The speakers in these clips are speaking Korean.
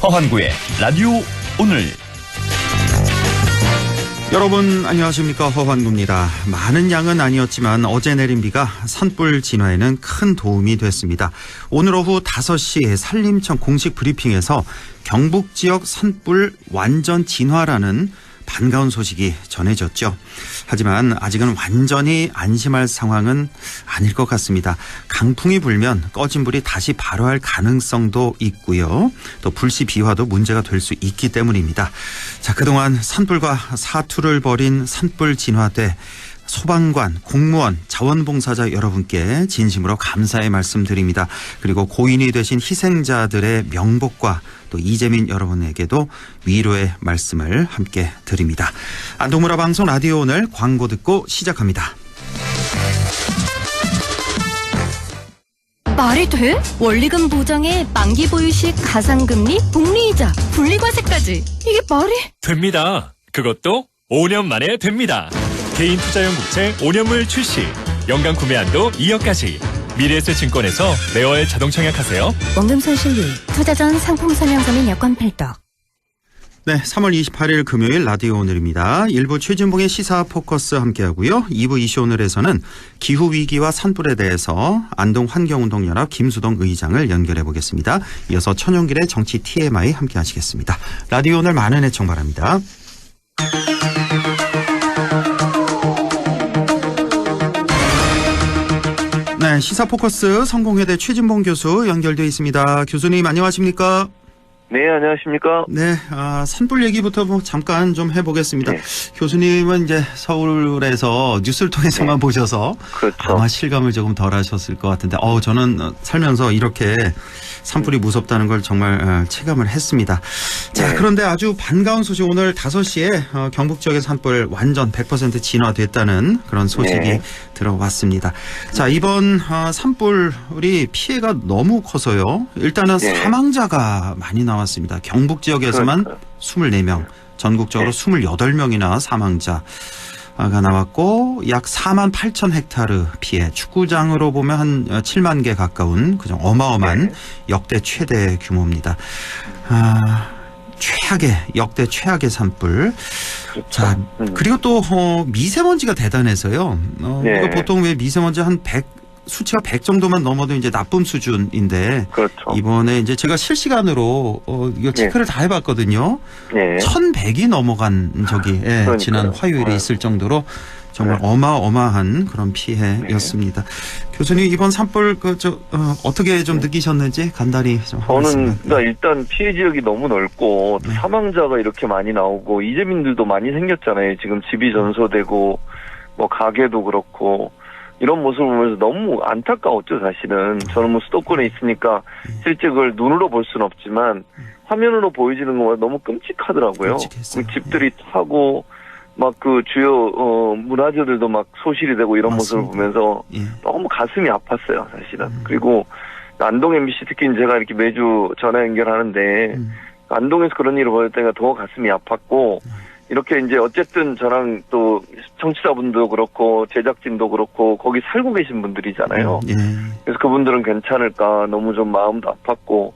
허환구의 라디오 오늘. 여러분 안녕하십니까, 허환구입니다. 많은 양은 아니었지만 어제 내린 비가 산불 진화에는 큰 도움이 됐습니다. 오늘 오후 5시에 산림청 공식 브리핑에서 경북 지역 산불 완전 진화라는 반가운 소식이 전해졌죠. 하지만 아직은 완전히 안심할 상황은 아닐 것 같습니다. 강풍이 불면 꺼진 불이 다시 발화할 가능성도 있고요. 또 불씨 비화도 문제가 될 수 있기 때문입니다. 자, 그동안 산불과 사투를 벌인 산불 진화대 소방관, 공무원, 자원봉사자 여러분께 진심으로 감사의 말씀드립니다. 그리고 고인이 되신 희생자들의 명복과 또 이재민 여러분에게도 위로의 말씀을 함께 드립니다. 안동문화 방송 라디오 오늘 광고 듣고 시작합니다. 말이 돼? 원리금 보장에 만기 보유식 가상금리, 복리이자, 분리과세까지. 이게 말이? 됩니다. 그것도 5년 만에 됩니다. 개인 투자용 국채 5년물 출시. 연간 구매 한도 2억까지. 미래에셋증권에서 매월 자동 청약하세요. 원금 손실 유의, 투자 전 상품 설명서 및 여건 필독. 네, 3월 28일 금요일 라디오 오늘입니다. 1부 최진봉의 시사 포커스 함께하고요. 2부 이슈 오늘에서는 기후위기와 산불에 대해서 안동환경운동연합 김수동 의장을 연결해 보겠습니다. 이어서 천용길의 정치 TMI 함께 하시겠습니다. 라디오 오늘 많은 애청 바랍니다. 네, 시사 포커스 성공회대 최진봉 교수 연결되어 있습니다. 교수님 안녕하십니까? 네, 안녕하십니까? 네, 산불 얘기부터 잠깐 좀 해보겠습니다. 네. 교수님은 이제 서울에서 뉴스를 통해서만 보셔서 그렇죠. 아마 실감을 조금 덜 하셨을 것 같은데, 저는 살면서 이렇게 산불이 무섭다는 걸 정말 체감을 했습니다. 자, 네. 그런데 아주 반가운 소식, 오늘 5시에 경북 지역의 산불 완전 100% 진화됐다는 그런 소식이 네. 들어왔습니다. 자, 이번 산불이 피해가 너무 커서요. 일단은 네. 사망자가 많이 나왔습니다. 경북 지역에서만 그렇죠. 24명, 전국적으로 네. 28명이나 사망자가 나왔고, 약 4만 8천 헥타르 피해, 축구장으로 보면 한 7만 개 가까운 그정 어마어마한 네. 역대 최대 규모입니다. 역대 최악의 산불. 그렇죠. 자, 그리고 또 미세먼지가 대단해서요. 네. 우리가 보통 왜 미세먼지 한 100, 수치가 100 정도만 넘어도 이제 나쁨 수준인데, 그렇죠. 이번에 이제 제가 실시간으로 이거 체크를 다 해봤거든요. 네. 1100이 넘어간 적이 지난 화요일에 있을 정도로 정말 네. 어마어마한 그런 피해였습니다. 교수님, 이번 산불 어떻게 좀 느끼셨는지 간단히 좀 저는 하겠습니다. 일단 피해 지역이 너무 넓고 네. 사망자가 이렇게 많이 나오고 이재민들도 많이 생겼잖아요. 지금 집이 전소되고 뭐 가게도 그렇고 이런 모습을 보면서 너무 안타까웠죠, 사실은. 저는 뭐 수도권에 있으니까 실제 그걸 눈으로 볼 수는 없지만 화면으로 보여지는 것보다 너무 끔찍하더라고요. 끔찍했어요. 그 집들이 타고 막 그 주요 문화재들도 막 소실이 되고 이런 맞습니다. 모습을 보면서 예. 너무 가슴이 아팠어요, 사실은. 그리고 안동 MBC 특히 제가 이렇게 매주 전화 연결하는데 안동에서 그런 일을 벌였다니까 더 가슴이 아팠고, 이렇게 이제 어쨌든 저랑 또 청취자분도 그렇고 제작진도 그렇고 거기 살고 계신 분들이잖아요. 예. 그래서 그분들은 괜찮을까 너무 좀 마음도 아팠고.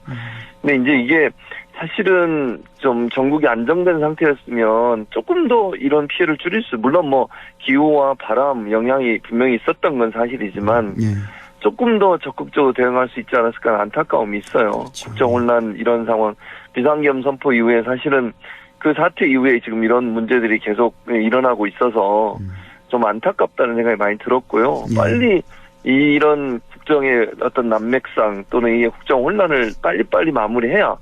근데 이제 이게 사실은 좀 전국이 안정된 상태였으면 조금 더 이런 피해를 줄일 물론 뭐 기후와 바람 영향이 분명히 있었던 건 사실이지만 예. 조금 더 적극적으로 대응할 수 있지 않았을까 하는 안타까움이 있어요. 그렇죠. 국정혼란 이런 상황, 비상계엄 선포 이후에 사실은 그 사태 이후에 지금 이런 문제들이 계속 일어나고 있어서 좀 안타깝다는 생각이 많이 들었고요. 예. 빨리 이런 국정의 어떤 난맥상 또는 이 국정 혼란을 빨리빨리 마무리해야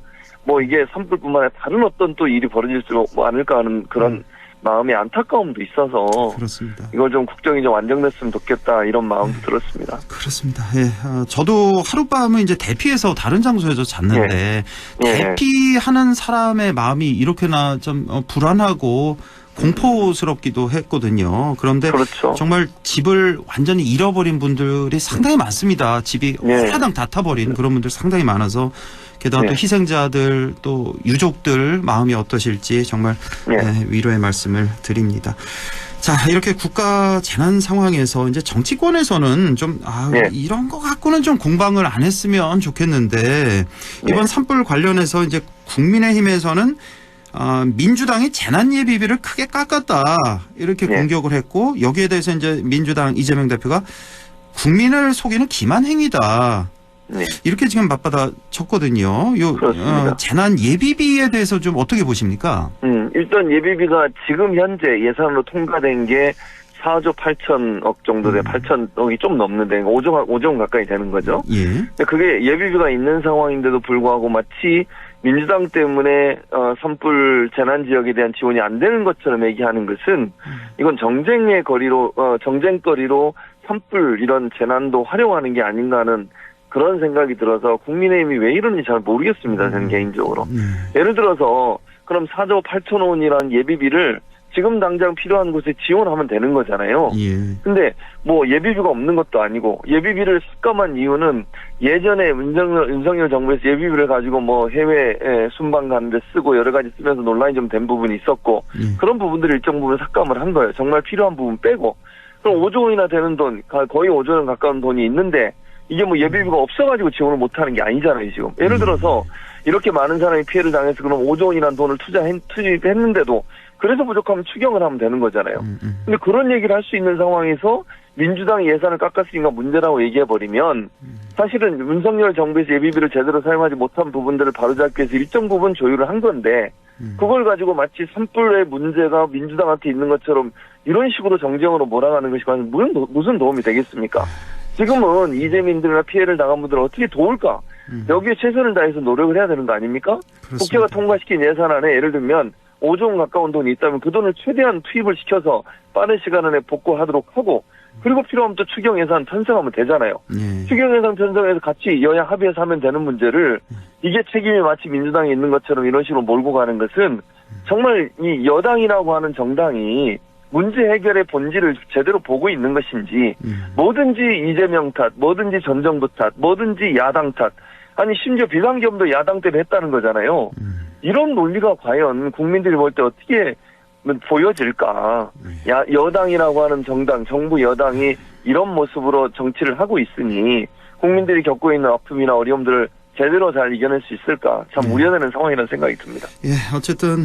뭐 이게 산불뿐만 아니라 다른 어떤 또 일이 벌어질 수 않을까 하는 그런 마음의 안타까움도 있어서 그렇습니다. 이걸 좀 국정이 좀 안정됐으면 좋겠다 이런 마음도 들었습니다. 그렇습니다. 예. 저도 하룻밤을 이제 대피해서 다른 장소에서 잤는데, 예. 대피하는 사람의 마음이 이렇게나 좀 불안하고 공포스럽기도 했거든요. 그런데 그렇죠. 정말 집을 완전히 잃어버린 분들이 상당히 많습니다. 집이 화당 다 타버린 그런 분들 상당히 많아서, 게다가 또 희생자들 또 유족들 마음이 어떠실지 정말 위로의 말씀을 드립니다. 자, 이렇게 국가 재난 상황에서 이제 정치권에서는 좀, 네. 이런 거 갖고는 좀 공방을 안 했으면 좋겠는데, 이번 산불 관련해서 이제 국민의힘에서는, 민주당이 재난 예비비를 크게 깎았다. 이렇게 네. 공격을 했고, 여기에 대해서 이제 민주당 이재명 대표가 국민을 속이는 기만 행위다. 네. 이렇게 지금 맞받아 쳤거든요. 그렇습니다. 재난 예비비에 대해서 좀 어떻게 보십니까? 일단 예비비가 지금 현재 예산으로 통과된 게 4조 8천억 정도 돼 8천억이 좀 넘는데 5조 가까이 되는 거죠. 예. 근데 그게 예비비가 있는 상황인데도 불구하고 마치 민주당 때문에 산불 재난 지역에 대한 지원이 안 되는 것처럼 얘기하는 것은 이건 정쟁거리로 산불 이런 재난도 활용하는 게 아닌가 하는 그런 생각이 들어서 국민의힘이 왜 이런지 잘 모르겠습니다. 저는 개인적으로. 예를 들어서 그럼 4조 8천 원이라는 예비비를 지금 당장 필요한 곳에 지원하면 되는 거잖아요. 예. 근데 뭐 예비비가 없는 것도 아니고 예비비를 삭감한 이유는 예전에 윤석열 정부에서 예비비를 가지고 뭐 해외 순방 가는데 쓰고 여러 가지 쓰면서 논란이 좀 된 부분이 있었고 그런 부분들을 일정 부분 삭감을 한 거예요. 정말 필요한 부분 빼고. 그럼 5조 원이나 되는 돈, 거의 5조 원 가까운 돈이 있는데 이게 뭐 예비비가 없어가지고 지원을 못하는 게 아니잖아요, 지금. 예를 들어서 이렇게 많은 사람이 피해를 당해서 그럼 5조 원이라는 돈을 투입했는데도 그래서 부족하면 추경을 하면 되는 거잖아요. 근데 그런 얘기를 할 수 있는 상황에서 민주당이 예산을 깎았으니까 문제라고 얘기해버리면 사실은 윤석열 정부에서 예비비를 제대로 사용하지 못한 부분들을 바로잡기 위해서 일정 부분 조율을 한 건데 그걸 가지고 마치 산불의 문제가 민주당한테 있는 것처럼 이런 식으로 정쟁으로 몰아가는 것이 과연 무슨 도움이 되겠습니까? 지금은 이재민들이나 피해를 당한 분들을 어떻게 도울까? 여기에 최선을 다해서 노력을 해야 되는 거 아닙니까? 그렇습니다. 국회가 통과시킨 예산안에 예를 들면 5조 원 가까운 돈이 있다면 그 돈을 최대한 투입을 시켜서 빠른 시간 안에 복구하도록 하고 그리고 필요하면 또 추경 예산 편성하면 되잖아요. 예. 추경 예산 편성해서 같이 여야 합의해서 하면 되는 문제를 이게 책임이 마치 민주당에 있는 것처럼 이런 식으로 몰고 가는 것은 정말 이 여당이라고 하는 정당이 문제 해결의 본질을 제대로 보고 있는 것인지 뭐든지 이재명 탓, 뭐든지 전 정부 탓, 뭐든지 야당 탓 아니 심지어 비상계엄도 야당 때문에 했다는 거잖아요. 이런 논리가 과연 국민들이 볼 때 어떻게 보여질까. 여당이라고 하는 정당, 정부 여당이 이런 모습으로 정치를 하고 있으니 국민들이 겪고 있는 아픔이나 어려움들을 제대로 잘 이겨낼 수 있을까. 참 우려되는 상황이라는 생각이 듭니다. 예, 어쨌든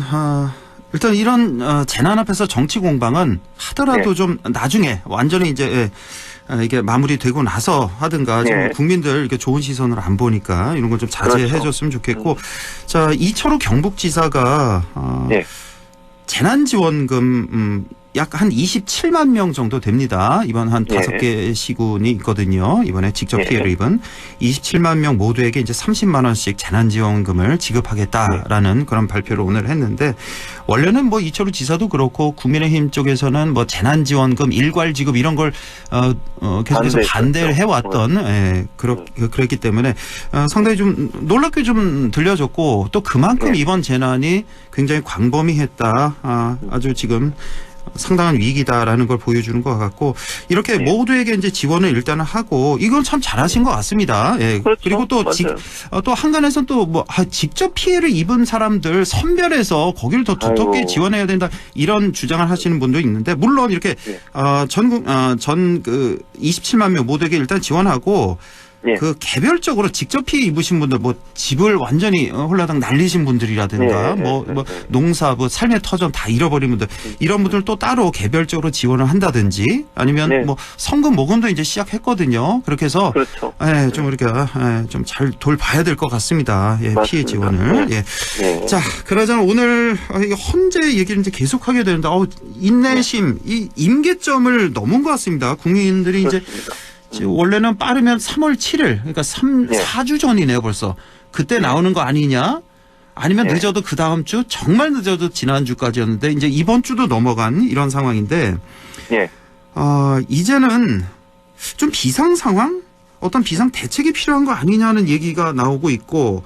일단 이런 재난 앞에서 정치 공방은 하더라도 좀 나중에 완전히 이제 이게 마무리되고 나서 하든가 좀 국민들 이렇게 좋은 시선으로 안 보니까 이런 건 좀 자제해줬으면 좋겠고 자 이철우 경북지사가 재난지원금 약 한 27만 명 정도 됩니다. 이번 한 5개 시군이 있거든요. 이번에 직접 피해를 입은 27만 명 모두에게 이제 30만 원씩 재난지원금을 지급하겠다라는 그런 발표를 오늘 했는데 원래는 뭐 이철우 지사도 그렇고 국민의힘 쪽에서는 뭐 재난지원금 일괄 지급 이런 걸 계속해서 반대를 해왔던 그랬기 때문에 상당히 좀 놀랍게 좀 들려졌고 또 그만큼 이번 재난이 굉장히 광범위했다. 아주 지금 상당한 위기다라는 걸 보여주는 것 같고 이렇게 모두에게 이제 지원을 일단은 하고 이건 참 잘하신 것 같습니다. 예. 그렇죠. 그리고 또 한간에서는 또 뭐 직접 피해를 입은 사람들 선별해서 거기를 더 두텁게 지원해야 된다 이런 주장을 하시는 분도 있는데 물론 이렇게 전 그 27만 명 모두에게 일단 지원하고. 그 개별적으로 직접 피해 입으신 분들 뭐 집을 완전히 홀라당 날리신 분들이라든가 뭐 농사 뭐 삶의 터전 다 잃어버린 분들 이런 분들 또 따로 개별적으로 지원을 한다든지 아니면 뭐 성금 모금도 이제 시작했거든요. 그렇게 해서 좀 이렇게 좀 잘 돌봐야 될 것 같습니다. 피해 지원을. 자, 그러자 오늘 헌재 얘기를 이제 계속하게 되는데 인내심 이 임계점을 넘은 것 같습니다. 국민들이 이제 원래는 빠르면 3월 7일, 그러니까 4주 전이네요, 벌써. 그때 나오는 거 아니냐? 아니면 늦어도 그 다음 주, 정말 늦어도 지난주까지였는데, 이제 이번 주도 넘어간 이런 상황인데, 이제는 좀 비상 상황? 어떤 비상 대책이 필요한 거 아니냐는 얘기가 나오고 있고,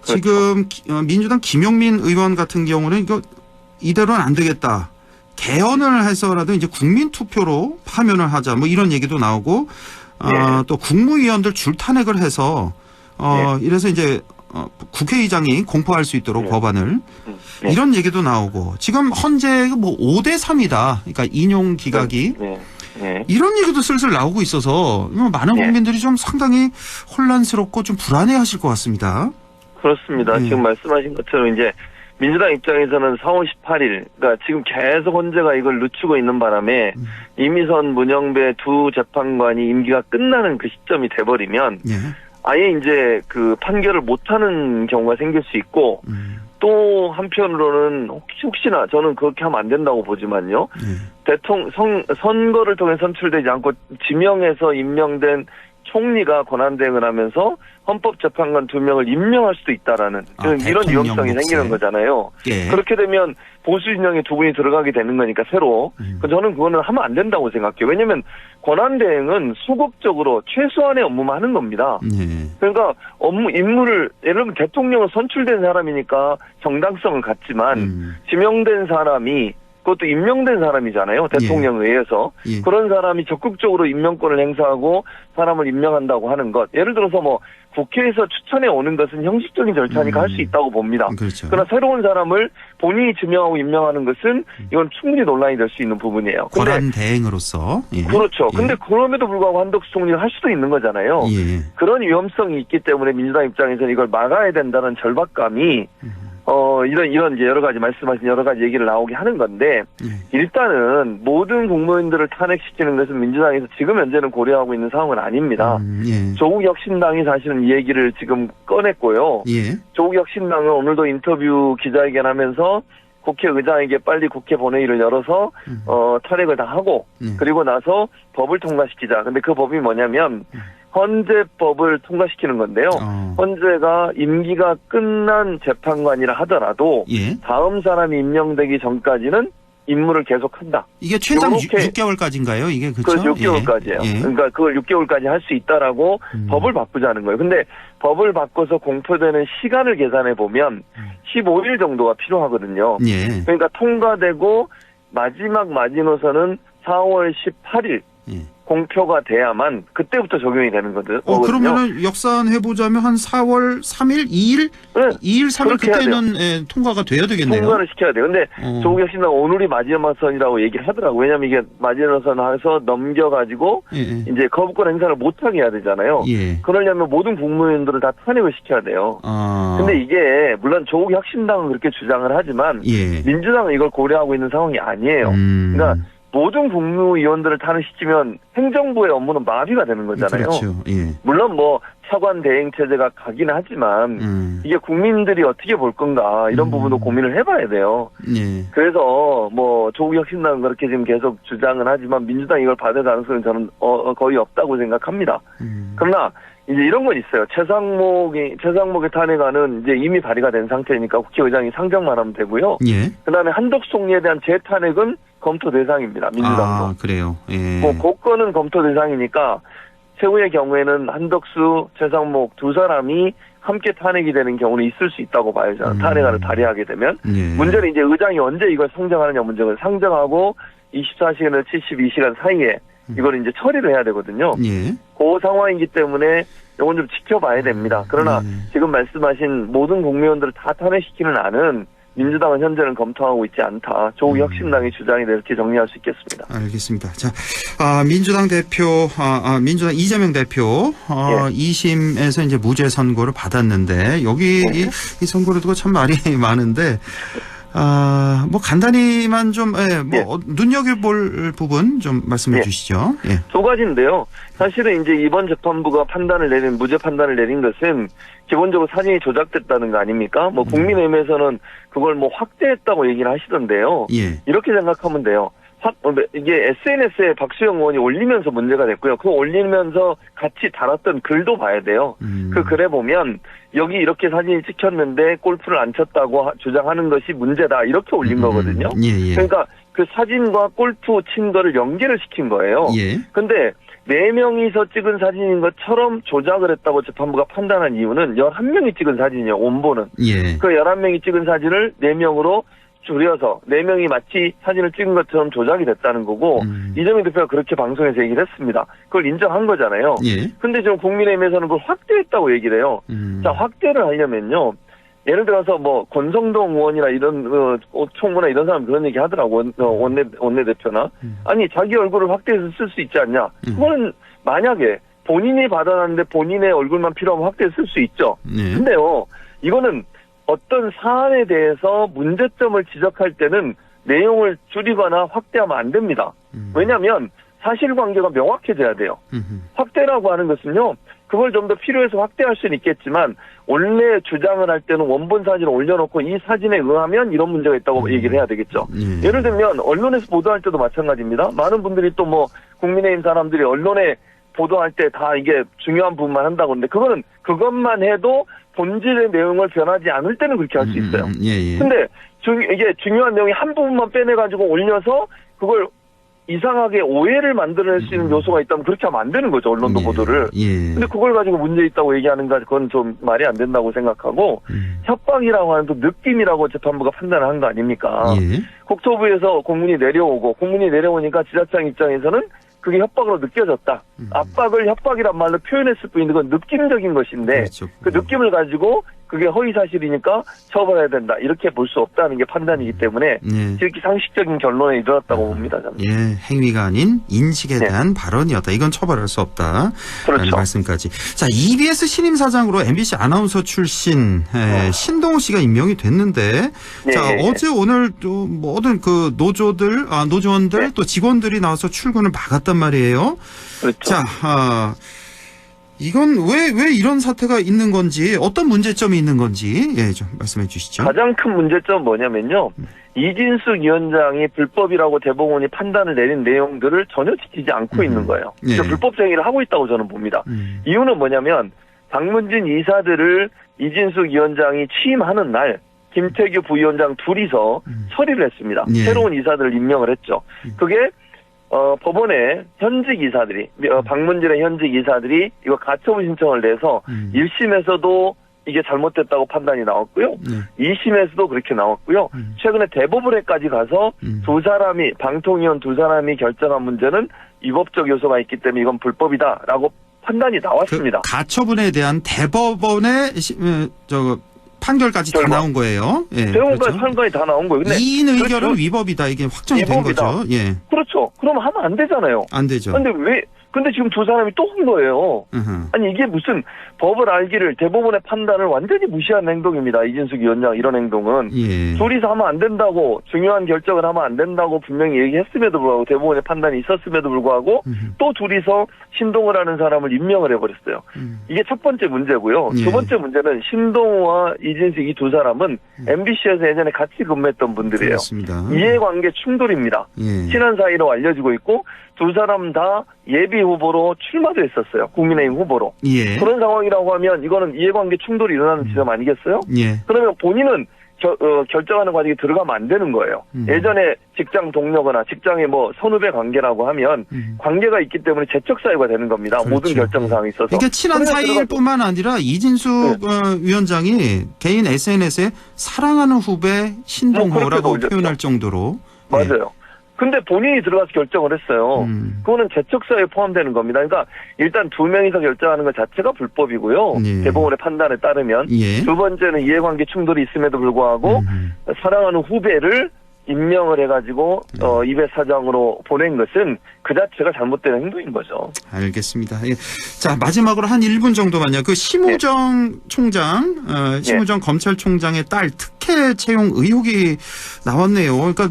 지금 민주당 김용민 의원 같은 경우는 이거 이대로는 안 되겠다. 개헌을 해서라도 이제 국민 투표로 파면을 하자 뭐 이런 얘기도 나오고 또 국무위원들 줄탄핵을 해서 이래서 이제 국회의장이 공포할 수 있도록 네. 법안을 네. 이런 얘기도 나오고 지금 현재 뭐 5대3이다. 그러니까 인용 기각이 네. 네. 이런 얘기도 슬슬 나오고 있어서 많은 네. 국민들이 좀 상당히 혼란스럽고 좀 불안해하실 것 같습니다. 그렇습니다. 네. 지금 말씀하신 것처럼 이제 민주당 입장에서는 4월 18일, 그러니까 지금 계속 헌재가 이걸 늦추고 있는 바람에 이미선, 문영배 두 재판관이 임기가 끝나는 그 시점이 돼버리면 예. 아예 이제 그 판결을 못하는 경우가 생길 수 있고 또 한편으로는 혹시나 저는 그렇게 하면 안 된다고 보지만요. 선거를 통해 선출되지 않고 지명해서 임명된 총리가 권한대행을 하면서 헌법재판관 2명을 임명할 수도 있다라는 이런 위험성이 생기는 거잖아요. 예. 그렇게 되면 보수 진영에 두 분이 들어가게 되는 거니까 새로. 저는 그거는 하면 안 된다고 생각해요. 왜냐하면 권한대행은 소극적으로 최소한의 업무만 하는 겁니다. 예. 그러니까 임무를 예를 들면 대통령은 선출된 사람이니까 정당성은 갖지만 지명된 사람이 그것도 임명된 사람이잖아요. 대통령에 의해서. 예. 그런 사람이 적극적으로 임명권을 행사하고 사람을 임명한다고 하는 것. 예를 들어서 뭐 국회에서 추천해 오는 것은 형식적인 절차니까 할 수 있다고 봅니다. 그렇죠. 그러나 새로운 사람을 본인이 지명하고 임명하는 것은 이건 충분히 논란이 될 수 있는 부분이에요. 근데 권한 대행으로서. 예. 그렇죠. 예. 근데 그럼에도 불구하고 한덕수 총리가 할 수도 있는 거잖아요. 예. 그런 위험성이 있기 때문에 민주당 입장에서는 이걸 막아야 된다는 절박감이 이런 이제 여러 가지 말씀하신 여러 가지 얘기를 나오게 하는 건데 일단은 모든 국무위원들을 탄핵시키는 것은 민주당에서 지금 현재는 고려하고 있는 상황은 아닙니다. 예. 조국 혁신당이 사실은 이 얘기를 지금 꺼냈고요. 예. 조국 혁신당은 오늘도 인터뷰 기자회견하면서 국회의장에게 빨리 국회 본회의를 열어서 탄핵을 다 하고 그리고 나서 법을 통과시키자. 근데 그 법이 뭐냐면 헌재법을 통과시키는 건데요. 헌재가 임기가 끝난 재판관이라 하더라도 예. 다음 사람이 임명되기 전까지는 임무를 계속한다. 이게 최장 요렇게 6개월까지인가요? 이게 그렇죠? 그렇죠. 6개월까지예요. 예. 그러니까 그걸 6개월까지 할 수 있다라고 법을 바꾸자는 거예요. 근데 법을 바꿔서 공표되는 시간을 계산해 보면 15일 정도가 필요하거든요. 예. 그러니까 통과되고 마지막 마지노선은 4월 18일 예. 공표가 돼야만 그때부터 적용이 되는 거거든요. 그러면은 역산해보자면 한 4월 3일, 2일? 네, 2일, 3일 그렇게 해야 그때는 예, 통과가 돼야 되겠네요. 통과를 시켜야 돼요. 근데 조국 혁신당 오늘이 마지노선이라고 얘기를 하더라고요. 왜냐하면 이게 마지노선 해서 넘겨가지고 예. 이제 거부권 행사를 못하게 해야 되잖아요. 예. 그러려면 모든 국무위원들을 다 탄핵을 시켜야 돼요. 근데 이게 물론 조국 혁신당은 그렇게 주장을 하지만 예. 민주당은 이걸 고려하고 있는 상황이 아니에요. 그러니까 모든 국무위원들을 탄핵시키면 행정부의 업무는 마비가 되는 거잖아요. 그렇죠. 예. 물론 뭐 차관 대행 체제가 가긴 하지만 이게 국민들이 어떻게 볼 건가 이런 부분도 고민을 해봐야 돼요. 예. 그래서 뭐 조국 혁신당은 그렇게 지금 계속 주장은 하지만 민주당이 이걸 받을 가능성은 저는 거의 없다고 생각합니다. 그러나 이제 이런 건 있어요. 최상목의 탄핵안은 이제 이미 발의가 된 상태니까 국회의장이 상정만 하면 되고요. 예. 그다음에 한덕수 총리에 대한 재탄핵은 검토 대상입니다. 민주당도. 그래요. 예. 뭐 그거는 검토 대상이니까 최후의 경우에는 한덕수, 최상목 두 사람이 함께 탄핵이 되는 경우는 있을 수 있다고 봐요. 저는 탄핵안을 발의하게 되면. 예. 문제는 이제 의장이 언제 이걸 상정하느냐 문제는 상정하고 24시간에서 72시간 사이에 이걸 이제 처리를 해야 되거든요. 예. 그 상황이기 때문에 이건 좀 지켜봐야 됩니다. 그러나 지금 말씀하신 모든 국무위원들을 다 탄핵시키는 안은 민주당은 현재는 검토하고 있지 않다. 조국 혁신당의 주장이 이렇게 정리할 수 있겠습니다. 알겠습니다. 자, 민주당 대표, 민주당 이재명 대표, 2심에서 이제 무죄 선고를 받았는데, 여기 이 선고를 두고 참 말이 많은데, 뭐 간단히만 좀, 눈여겨볼 부분 좀 말씀해 주시죠. 예. 두 가지인데요. 사실은 이제 이번 재판부가 무죄 판단을 내린 것은 기본적으로 사진이 조작됐다는 거 아닙니까? 뭐 국민의힘에서는 그걸 뭐 확대했다고 얘기를 하시던데요. 예. 이렇게 생각하면 돼요. 이게 SNS에 박수영 의원이 올리면서 문제가 됐고요. 그거 올리면서 같이 달았던 글도 봐야 돼요. 그 글에 보면 여기 이렇게 사진이 찍혔는데 골프를 안 쳤다고 주장하는 것이 문제다. 이렇게 올린 거거든요. 예. 그러니까 그 사진과 골프 친 거를 연계를 시킨 거예요. 예. 근데 4명이서 찍은 사진인 것처럼 조작을 했다고 재판부가 판단한 이유는 11명이 찍은 사진이에요. 원본은. 예. 그 11명이 찍은 사진을 4명으로 줄여서 4명이 마치 사진을 찍은 것처럼 조작이 됐다는 거고 이재명 대표가 그렇게 방송에서 얘기를 했습니다. 그걸 인정한 거잖아요. 예. 근데 지금 국민의힘에서는 그걸 확대했다고 얘기를 해요. 자, 확대를 하려면요. 예를 들어서 뭐 권성동 의원이나 이런 총무나 이런 사람 그런 얘기 하더라고. 원내대표나. 아니 자기 얼굴을 확대해서 쓸 수 있지 않냐. 그거는 만약에 본인이 받아놨는데 본인의 얼굴만 필요하면 확대해서 쓸 수 있죠. 근데요. 이거는 어떤 사안에 대해서 문제점을 지적할 때는 내용을 줄이거나 확대하면 안 됩니다. 왜냐하면 사실관계가 명확해져야 돼요. 확대라고 하는 것은요. 그걸 좀 더 필요해서 확대할 수는 있겠지만 원래 주장을 할 때는 원본 사진을 올려놓고 이 사진에 의하면 이런 문제가 있다고 얘기를 해야 되겠죠. 예를 들면 언론에서 보도할 때도 마찬가지입니다. 많은 분들이 또 뭐 국민의힘 사람들이 언론에 보도할 때 다 이게 중요한 부분만 한다고 하는데 그거는 그것만 해도 본질의 내용을 변하지 않을 때는 그렇게 할 수 있어요. 근데 이게 중요한 내용이 한 부분만 빼내가지고 올려서 그걸 이상하게 오해를 만들어낼 수 있는 요소가 있다면 그렇게 하면 안 되는 거죠. 언론도 보도를. 근데 그걸 가지고 문제 있다고 얘기하는 건 그건 좀 말이 안 된다고 생각하고 협박이라고 하는 또 느낌이라고 재판부가 판단을 한 거 아닙니까? 국토부에서 공문이 내려오니까 지자청 입장에서는 그게 협박으로 느껴졌다. 압박을 협박이란 말로 표현했을 뿐인데 그건 느낌적인 것인데 그렇죠. 그 느낌을 가지고 그게 허위사실이니까 처벌해야 된다. 이렇게 볼 수 없다는 게 판단이기 때문에 이렇게 상식적인 결론에 이르렀다고 봅니다. 저는. 행위가 아닌 인식에 대한 발언이었다. 이건 처벌할 수 없다. 그렇죠. 라는 말씀까지. 자, EBS 신임사장으로 MBC 아나운서 출신 신동호 씨가 임명이 됐는데 자, 어제 오늘 또 모든 그 노조원들 또 직원들이 나와서 출근을 막았단 말이에요. 그렇죠. 자, 이건 왜 이런 사태가 있는 건지 어떤 문제점이 있는 건지 좀 말씀해 주시죠. 가장 큰 문제점은 뭐냐면요. 이진숙 위원장이 불법이라고 대법원이 판단을 내린 내용들을 전혀 지키지 않고 있는 거예요. 불법 행위를 하고 있다고 저는 봅니다. 이유는 뭐냐면 박문진 이사들을 이진숙 위원장이 취임하는 날 김태규 부위원장 둘이서 처리를 했습니다. 새로운 이사들을 임명을 했죠. 그게 법원에 현직 이사들이, 박문진의 현직 이사들이 이거 가처분 신청을 내서 1심에서도 이게 잘못됐다고 판단이 나왔고요. 2심에서도 그렇게 나왔고요. 최근에 대법원에까지 가서 방통위원 두 사람이 결정한 문제는 위법적 요소가 있기 때문에 이건 불법이다라고 판단이 나왔습니다. 그 가처분에 대한 대법원의 판결까지 다 나온 거예요. 대법원까지 판결이 다 나온 거예요. 근데 이인 의결은 위법이다. 이게 확정이 된 거죠. 그렇죠. 그럼 하면 안 되잖아요. 안 되죠. 근데 지금 두 사람이 또 한 거예요. 아니 이게 무슨 법을 알기를 대법원의 판단을 완전히 무시한 행동입니다. 이진숙 위원장 이런 행동은. 둘이서 하면 안 된다고 중요한 결정을 하면 안 된다고 분명히 얘기했음에도 불구하고 대법원의 판단이 있었음에도 불구하고 또 둘이서 신동호라는 사람을 임명을 해버렸어요. 이게 첫 번째 문제고요. 두 번째 문제는 신동호와 이진숙 이 두 사람은 MBC에서 예전에 같이 근무했던 분들이에요. 그렇습니다. 이해관계 충돌입니다. 친한 사이로 알려지고 있고 두 사람 다 예비 후보로 출마도 했었어요. 국민의힘 후보로. 그런 상황이라고 하면 이거는 이해관계 충돌이 일어나는 지점 아니겠어요? 그러면 본인은 결정하는 과정에 들어가면 안 되는 거예요. 예전에 직장 동료거나 직장의 뭐 선후배 관계라고 하면 관계가 있기 때문에 재척 사유가 되는 겁니다. 그렇죠. 모든 결정 사항에 있어서. 이게 친한 사이일 뿐만 아니라 이진숙 위원장이 개인 SNS에 사랑하는 후배 신동호라고 표현할 정도로. 맞아요. 근데 본인이 들어가서 결정을 했어요. 그거는 재척사유에 포함되는 겁니다. 그러니까 일단 두 명이서 결정하는 것 자체가 불법이고요. 대법원의 판단에 따르면. 두 번째는 이해관계 충돌이 있음에도 불구하고 사랑하는 후배를 임명을 해가지고 이배 사장으로 보낸 것은 그 자체가 잘못된 행동인 거죠. 알겠습니다. 자, 마지막으로 한 1분 정도만요. 그 심우정 총장, 심우정 검찰총장의 딸 특혜 채용 의혹이 나왔네요. 그러니까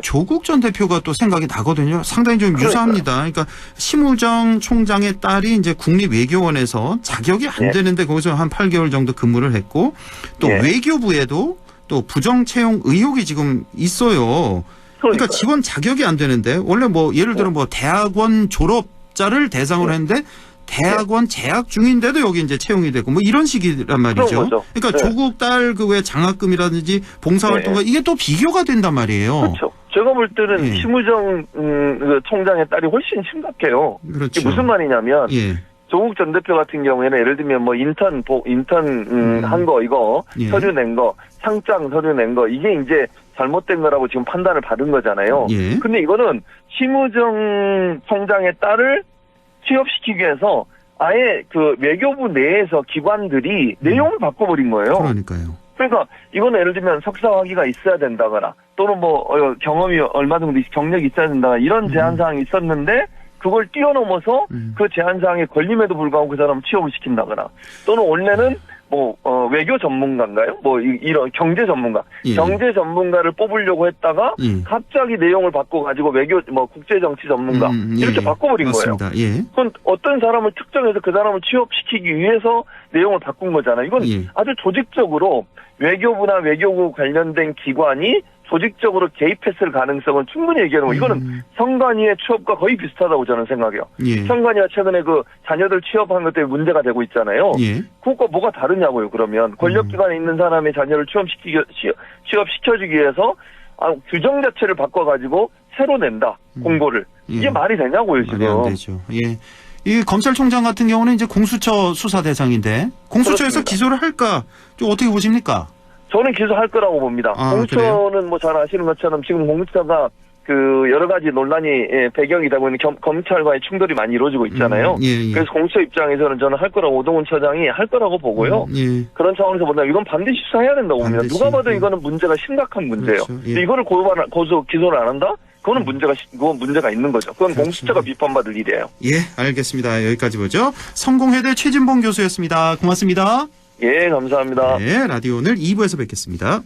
조국 전 대표가 또 생각이 나거든요. 상당히 좀 유사합니다. 그러니까 심우정 총장의 딸이 이제 국립외교원에서 자격이 안 되는데 거기서 한 8개월 정도 근무를 했고 또 외교부에도 또 부정 채용 의혹이 지금 있어요. 그러니까 직원 자격이 안 되는데 원래 뭐 예를 들어 뭐 대학원 졸업자를 대상으로 했는데 대학원 재학 중인데도 여기 이제 채용이 되고 뭐 이런 식이란 말이죠. 그러니까 조국 딸 그 외 장학금이라든지 봉사활동가 이게 또 비교가 된단 말이에요. 그렇죠. 제가 볼 때는 심우정 총장의 딸이 훨씬 심각해요. 그렇죠. 이게 무슨 말이냐면 조국 전 대표 같은 경우에는 예를 들면 뭐 인턴 한 거 이거 예. 서류 낸 거, 상장 서류 낸 거 이게 이제 잘못된 거라고 지금 판단을 받은 거잖아요. 예. 근데 이거는 심우정 총장의 딸을 취업시키기 위해서 아예 그 외교부 내에서 기관들이 내용을 바꿔버린 거예요. 그러니까요. 그러니까 이거는 예를 들면 석사학위가 있어야 된다거나 또는 뭐 경험이 얼마 정도 경력이 있어야 된다거나 이런 제한 사항이 있었는데 그걸 뛰어넘어서 그 제한 사항에 걸림에도 불구하고 그 사람을 취업을 시킨다거나 또는 원래는 뭐 외교 전문가인가요? 뭐 이런 경제 전문가, 예. 경제 전문가를 뽑으려고 했다가 예. 갑자기 내용을 바꿔가지고 외교 뭐 국제 정치 전문가 이렇게 예. 바꿔버린 맞습니다. 거예요. 예. 그건 어떤 사람을 특정해서 그 사람을 취업시키기 위해서 내용을 바꾼 거잖아요. 이건 예. 아주 조직적으로 외교부나 외교부 관련된 기관이 조직적으로 개입했을 가능성은 충분히 얘기하는 거예요. 이거는 성관이의 취업과 거의 비슷하다고 저는 생각해요. 예. 성관이가 최근에 그 자녀들 취업한 것 때문에 문제가 되고 있잖아요. 예. 그것과 뭐가 다르냐고요, 그러면. 권력기관에 있는 사람의 자녀를 취업시켜주기 위해서 규정 자체를 바꿔가지고 새로 낸다, 공고를. 이게 예. 말이 되냐고요, 지금. 말이 안 되죠. 예. 이 검찰총장 같은 경우는 이제 공수처 수사 대상인데 공수처에서 그렇습니다. 기소를 할까? 좀 어떻게 보십니까? 저는 기소할 거라고 봅니다. 아, 공수처는 뭐 잘 아시는 것처럼 지금 공수처가 그 여러 가지 논란이 배경이다 보니 검찰과의 충돌이 많이 이루어지고 있잖아요. 예. 그래서 공수처 입장에서는 저는 할 거라고 오동훈 처장이 할 거라고 보고요. 예. 그런 차원에서 본다면 이건 반드시 수사해야 된다고 봅니다. 반드시. 누가 봐도 예. 이거는 문제가 심각한 문제예요. 그렇죠. 예. 근데 이거를 기소를 안 한다? 그거는 문제가 있는 거죠. 그건 그렇죠. 공수처가 비판받을 일이에요. 예, 알겠습니다. 여기까지 보죠. 성공회대 최진봉 교수였습니다. 고맙습니다. 예, 감사합니다. 네, 라디오 오늘 2부에서 뵙겠습니다.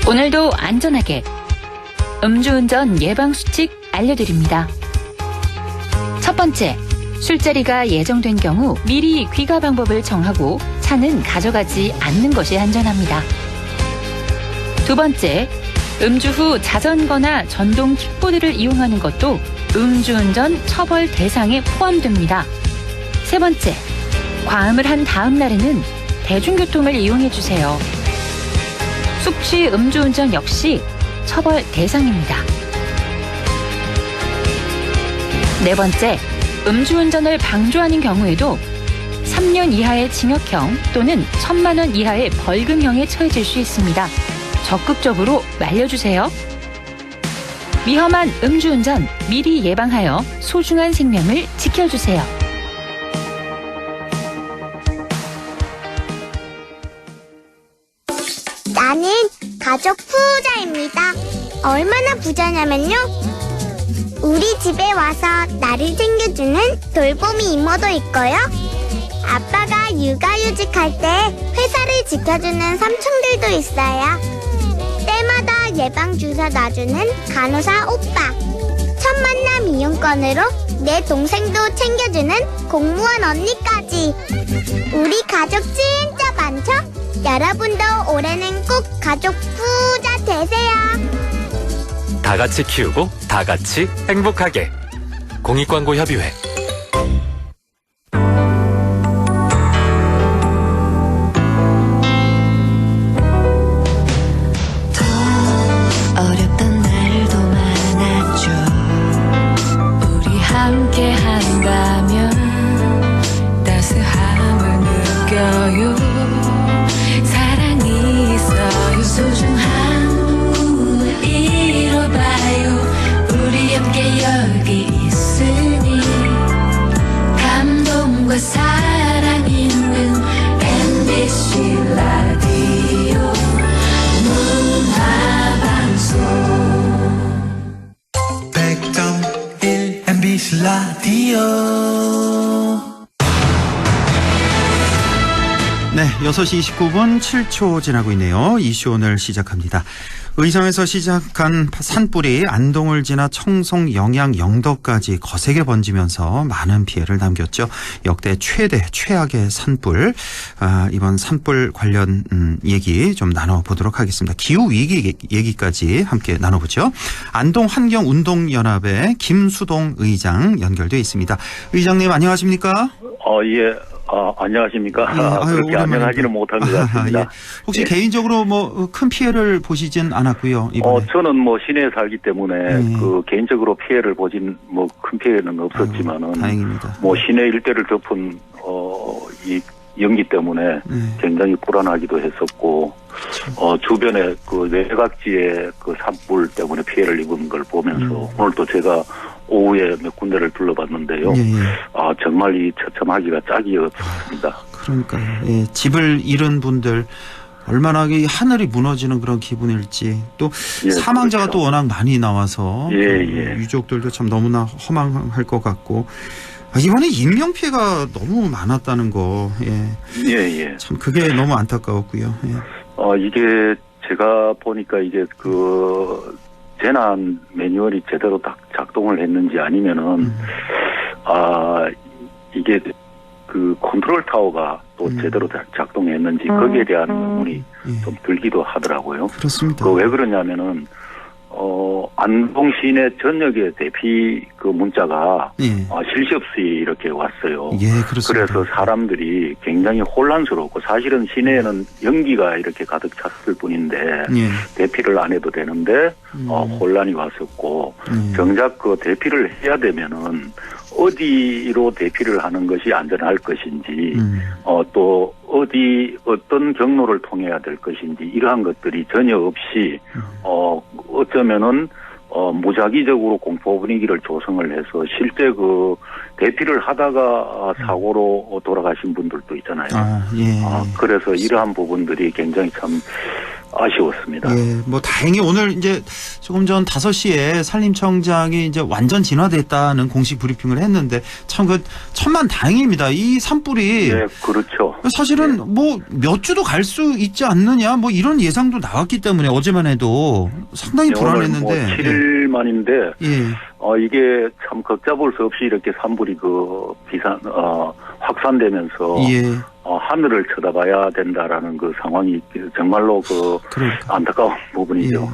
오늘도 안전하게 음주운전 예방수칙 알려드립니다. 첫 번째, 술자리가 예정된 경우 미리 귀가 방법을 정하고 차는 가져가지 않는 것이 안전합니다. 두 번째, 음주 후 자전거나 전동 킥보드를 이용하는 것도 음주운전 처벌 대상에 포함됩니다. 세 번째, 과음을 한 다음 날에는 대중교통을 이용해 주세요. 숙취 음주운전 역시 처벌 대상입니다. 네 번째, 음주운전을 방조하는 경우에도 3년 이하의 징역형 또는 1,000만 원 이하의 벌금형에 처해질 수 있습니다. 적극적으로 말려주세요. 위험한 음주운전 미리 예방하여 소중한 생명을 지켜주세요. 나는 가족 부자입니다. 얼마나 부자냐면요. 우리 집에 와서 나를 챙겨주는 돌보미 이모도 있고요. 아빠가 육아휴직할 때 회사를 지켜주는 삼촌들도 있어요. 때마다 예방주사 놔주는 간호사 오빠. 첫 만남 이용권으로 내 동생도 챙겨주는 공무원 언니까지. 우리 가족 진짜 많죠? 여러분도 올해는 꼭 가족 부자 되세요. 다 같이 키우고 다 같이 행복하게. 공익광고협의회. 어렵던 날도 많았죠. 우리 함께 한다면 따스함을 느껴요. 사랑이 있어요. 소중함을 잃어봐요. 우리 함께 여기 있으니 감동과 사랑 있는 MBC 라디오 문화방송 100.1 MBC 라디오. 네, 6시 29분 7초 지나고 있네요. 이슈 오늘 시작합니다. 의성에서 시작한 산불이 안동을 지나 청송, 영양, 영덕까지 거세게 번지면서 많은 피해를 남겼죠. 역대 최악의 산불. 이번 산불 관련 얘기 좀 나눠보도록 하겠습니다. 기후위기 얘기까지 함께 나눠보죠. 안동 환경운동연합의 김수동 의장 연결되어 있습니다. 의장님 안녕하십니까? 예. 안녕하십니까. 아유, 그렇게 안녕하지는 못한 것 같습니다. 예. 혹시 예. 개인적으로 뭐 큰 피해를 보시진 않았고요, 이번에? 저는 뭐 시내에 살기 때문에 개인적으로 피해를 보진 뭐 큰 피해는 없었지만은 다행입니다. 뭐 시내 일대를 덮은 이 연기 때문에 굉장히 불안하기도 했었고 주변에 그 외곽지에 그 산불 때문에 피해를 입은 걸 보면서 오늘 또 제가 오후에 몇 군데를 둘러봤는데요. 정말 이 처참하기가 짝이 없습니다. 그러니까요. 예, 집을 잃은 분들 얼마나 이 하늘이 무너지는 그런 기분일지 또 사망자가 그렇죠. 또 워낙 많이 나와서 예. 유족들도 참 너무나 허망할 것 같고 이번에 인명 피해가 너무 많았다는 거. 예. 참 그게 너무 안타까웠고요. 예. 이게 제가 보니까 이게 그 재난 매뉴얼이 제대로 작동을 했는지 아니면은 이게 그 컨트롤 타워가 또 제대로 작동했는지 거기에 대한 의문이 좀 들기도 하더라고요. 그렇습니다. 왜 그러냐면은 안동 시내 전역의 대피 그 문자가 쉴 새 없이 이렇게 왔어요. 예, 그렇습니다. 그래서 사람들이 굉장히 혼란스럽고 사실은 시내에는 연기가 이렇게 가득 찼을 뿐인데 대피를 안 해도 되는데 혼란이 왔었고 정작 그 대피를 해야 되면은 어디로 대피를 하는 것이 안전할 것인지 또 어떤 경로를 통해야 될 것인지 이러한 것들이 전혀 없이 어쩌면은 무작위적으로 공포 분위기를 조성을 해서 실제 그 대피를 하다가 사고로 돌아가신 분들도 있잖아요. 그래서 이러한 부분들이 굉장히 참 아쉬웠습니다. 예, 뭐 다행히 오늘 이제 조금 전 5시에 산림청장이 이제 완전 진화됐다는 공식 브리핑을 했는데 참 그 천만다행입니다. 이 산불이 그렇죠. 사실은 뭐 몇 주도 갈 수 있지 않느냐 뭐 이런 예상도 나왔기 때문에 어제만 해도 상당히 불안했는데 오늘 뭐 7일 만인데 이게 참 걷잡을 수 없이 이렇게 산불이 그 확산되면서 하늘을 쳐다봐야 된다라는 그 상황이 정말로 안타까운 부분이죠.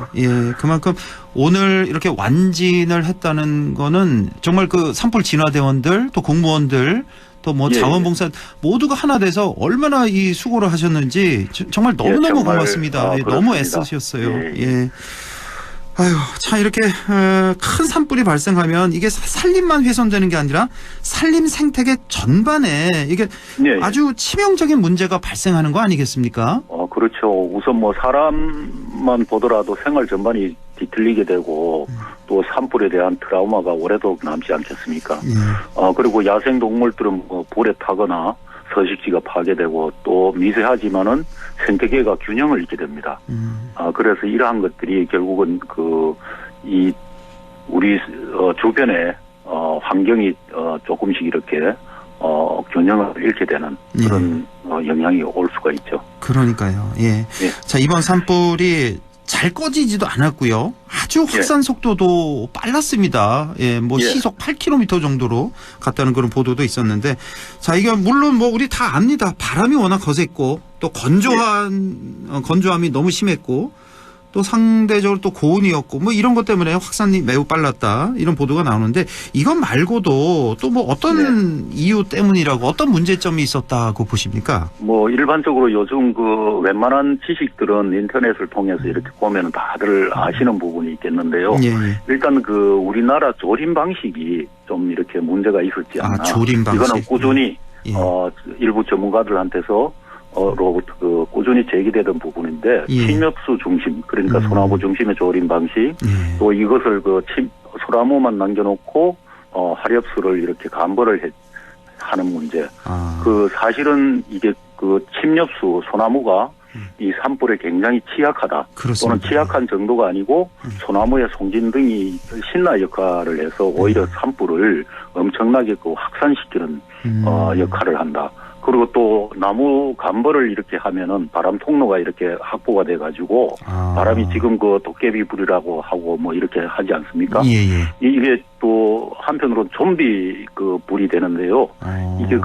그만큼 오늘 이렇게 완진을 했다는 거는 정말 그 산불 진화대원들 또 공무원들 또 뭐 자원봉사 모두가 하나 돼서 얼마나 이 수고를 하셨는지 정말 너무너무 고맙습니다. 너무 애쓰셨어요. 아유, 참 이렇게 큰 산불이 발생하면 이게 산림만 훼손되는 게 아니라 산림 생태계 전반에 이게 아주 치명적인 문제가 발생하는 거 아니겠습니까? 그렇죠. 우선 뭐 사람만 보더라도 생활 전반이 뒤틀리게 되고 또 산불에 대한 트라우마가 오래도록 남지 않겠습니까? 그리고 야생 동물들은 뭐 불에 타거나 서식지가 파괴되고 또 미세하지만은 생태계가 균형을 잃게 됩니다. 그래서 이러한 것들이 결국은 우리 주변에 환경이 조금씩 이렇게 균형을 잃게 되는 그런 영향이 올 수가 있죠. 그러니까요. 자, 이번 산불이 잘 꺼지지도 않았고요. 아주 확산 속도도 빨랐습니다. 뭐 시속 8km 정도로 갔다는 그런 보도도 있었는데, 자, 이게 물론 뭐 우리 다 압니다. 바람이 워낙 거셌고 또 건조함이 너무 심했고 또 상대적으로 또 고온이었고 뭐 이런 것 때문에 확산이 매우 빨랐다 이런 보도가 나오는데 이것 말고도 또 뭐 어떤 이유 때문이라고 어떤 문제점이 있었다고 보십니까? 뭐 일반적으로 요즘 그 웬만한 지식들은 인터넷을 통해서 이렇게 보면 다들 아시는 부분이 있겠는데요. 일단 그 우리나라 조림 방식이 좀 이렇게 문제가 있었지 않나. 조림 방식. 이거는 꾸준히 일부 전문가들한테서 로부터 꾸준히 제기되던 부분인데 침엽수 중심 그러니까 소나무 중심의 조림 방식 또 이것을 소나무만 남겨놓고 화렵수를 이렇게 간벌을 하는 문제 사실은 이게 침엽수 소나무가 이 산불에 굉장히 취약하다. 그렇습니다. 또는 취약한 정도가 아니고 소나무의 송진 등이 신라 역할을 해서 오히려 산불을 엄청나게 확산시키는 역할을 한다. 그리고 또 나무 간벌을 이렇게 하면은 바람 통로가 이렇게 확보가 돼가지고 바람이 지금 도깨비 불이라고 하고 뭐 이렇게 하지 않습니까? 이게 또 한편으로는 좀비 불이 되는데요. 이게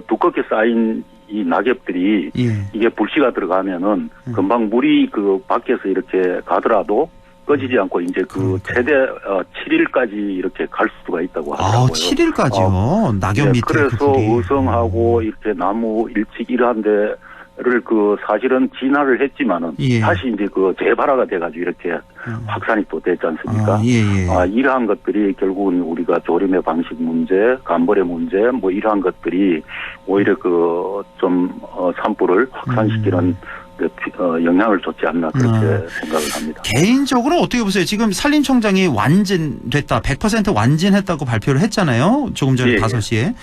두껍게 쌓인 이 낙엽들이 이게 불씨가 들어가면은 금방 물이 밖에서 이렇게 가더라도 꺼지지 않고 이제 그 최대 7일까지 이렇게 갈 수가 있다고 하더라고요. 7일까지요? 낙엽 밑에. 그래서 그 의성하고 이렇게 나무 일찍 이러한 데를 그 사실은 진화를 했지만은 다시 이제 그 재발화가 돼가지고 이렇게 확산이 또 됐지 않습니까? 이러한 것들이 결국은 우리가 조림의 방식 문제, 간벌의 문제, 뭐 이러한 것들이 오히려 그 좀 산불을 확산시키는 영향을 줬지 않나 그렇게 생각을 합니다. 개인적으로 어떻게 보세요? 지금 산림청장이 완진됐다, 100% 완진했다고 발표를 했잖아요. 조금 전에 5시에.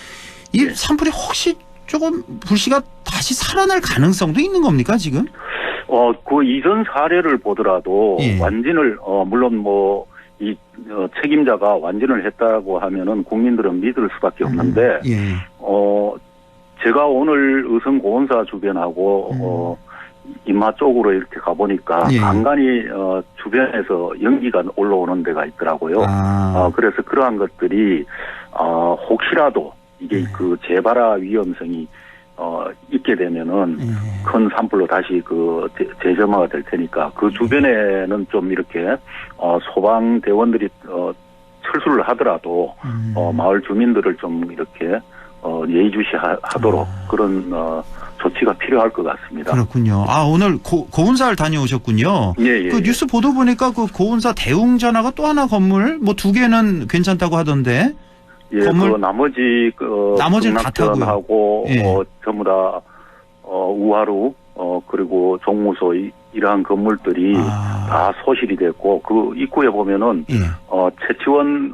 이 산불이 혹시 조금 불씨가 다시 살아날 가능성도 있는 겁니까 지금? 그 이전 사례를 보더라도 완진을 물론 뭐 이 책임자가 완진을 했다고 하면은 국민들은 믿을 수밖에 없는데 제가 오늘 의성 고원사 주변하고 인마 쪽으로 이렇게 가보니까 간간히 주변에서 연기가 올라오는 데가 있더라고요. 그래서 그러한 것들이 혹시라도 이게 그 재발화 위험성이 있게 되면은 큰 산불로 다시 그 재점화가 될 테니까 그 주변에는 좀 이렇게 소방대원들이 철수를 하더라도 마을 주민들을 좀 이렇게 예의주시하도록 그런 조치가 필요할 것 같습니다. 그렇군요. 오늘 고운사를 다녀오셨군요. 그 뉴스 보도 보니까 그 고운사 대웅전화가 또 하나 건물 뭐 2개는 괜찮다고 하던데. 건물 그 나머지는 다 타고요. 전부 다 우하루 그리고 종무소 이러한 건물들이 다 소실이 됐고 그 입구에 보면은 최치원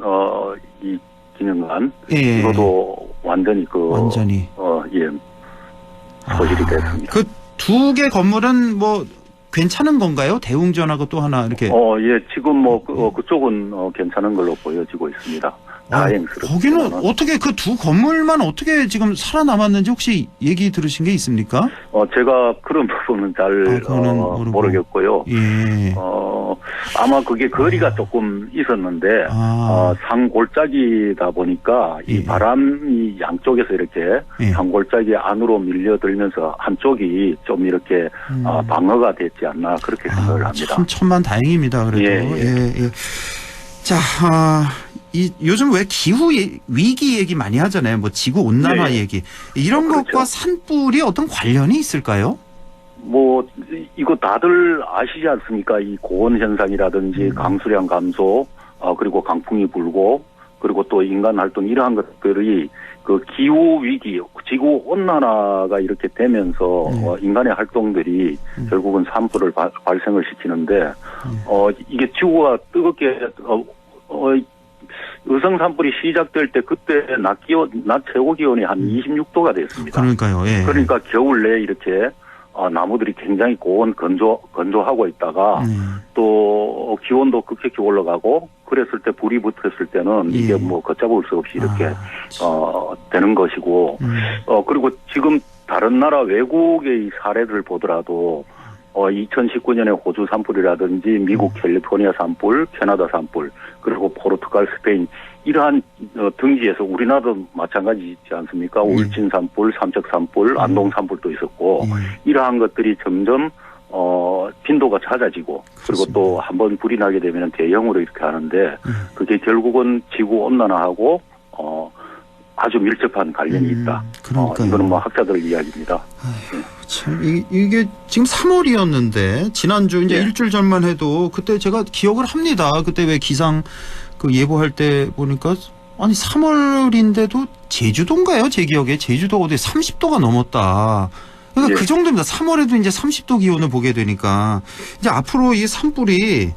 이 기념관 이것도 완전히 소실이 됐습니다. 그 2개 건물은 뭐 괜찮은 건가요? 대웅전하고 또 하나 이렇게. 지금 뭐 그쪽은 괜찮은 걸로 보여지고 있습니다. 다행스럽습니다. 거기는 어떻게 그 2 건물만 어떻게 지금 살아남았는지 혹시 얘기 들으신 게 있습니까? 제가 그런 부분은 잘 모르겠고요. 아마 그게 거리가 조금 있었는데 산골짜기다 보니까 이 바람이 양쪽에서 이렇게 산골짜기 안으로 밀려들면서 한쪽이 좀 이렇게 방어가 됐지 않나 그렇게 생각을 합니다. 참 천만 다행입니다. 그래도. 자, 요즘 왜 기후 위기 얘기 많이 하잖아요. 뭐 지구 온난화 얘기. 이런 것과 산불이 어떤 관련이 있을까요? 뭐 이거 다들 아시지 않습니까? 이 고온 현상이라든지 강수량 감소, 그리고 강풍이 불고, 그리고 또 인간 활동 이러한 것들이 그 기후 위기, 지구 온난화가 이렇게 되면서 인간의 활동들이 결국은 산불을 발생을 시키는데 이게 지구가 뜨겁게 의성 산불이 시작될 때 그때 낮 최고 기온이 한 26도가 됐습니다. 그러니까요. 그러니까 겨울 내에 이렇게 나무들이 굉장히 고온 건조하고 있다가 또 기온도 급격히 올라가고 그랬을 때 불이 붙었을 때는 이게 뭐 걷잡을 수 없이 이렇게 되는 것이고 그리고 지금 다른 나라 외국의 사례를 보더라도 2019년에 호주 산불이라든지 미국 캘리포니아 산불, 캐나다 산불, 그리고 포르투갈, 스페인 이러한 등지에서 우리나라도 마찬가지지 않습니까? 울진 산불, 삼척 산불, 안동 산불도 있었고 이러한 것들이 점점 빈도가 잦아지고 그리고 또 한번 불이 나게 되면 대형으로 이렇게 하는데 그게 결국은 지구 온난화하고 아주 밀접한 관련이 있다. 이거는 뭐 학자들 이야기입니다. 참 이게 지금 3월이었는데 지난주 이제 일주일 전만 해도 그때 제가 기억을 합니다. 그때 왜 기상 그 예보할 때 보니까 아니 3월인데도 제주도인가요? 제 기억에 제주도 어디 30도가 넘었다. 그러니까 그 정도입니다. 3월에도 이제 30도 기온을 보게 되니까 이제 앞으로 이 산불이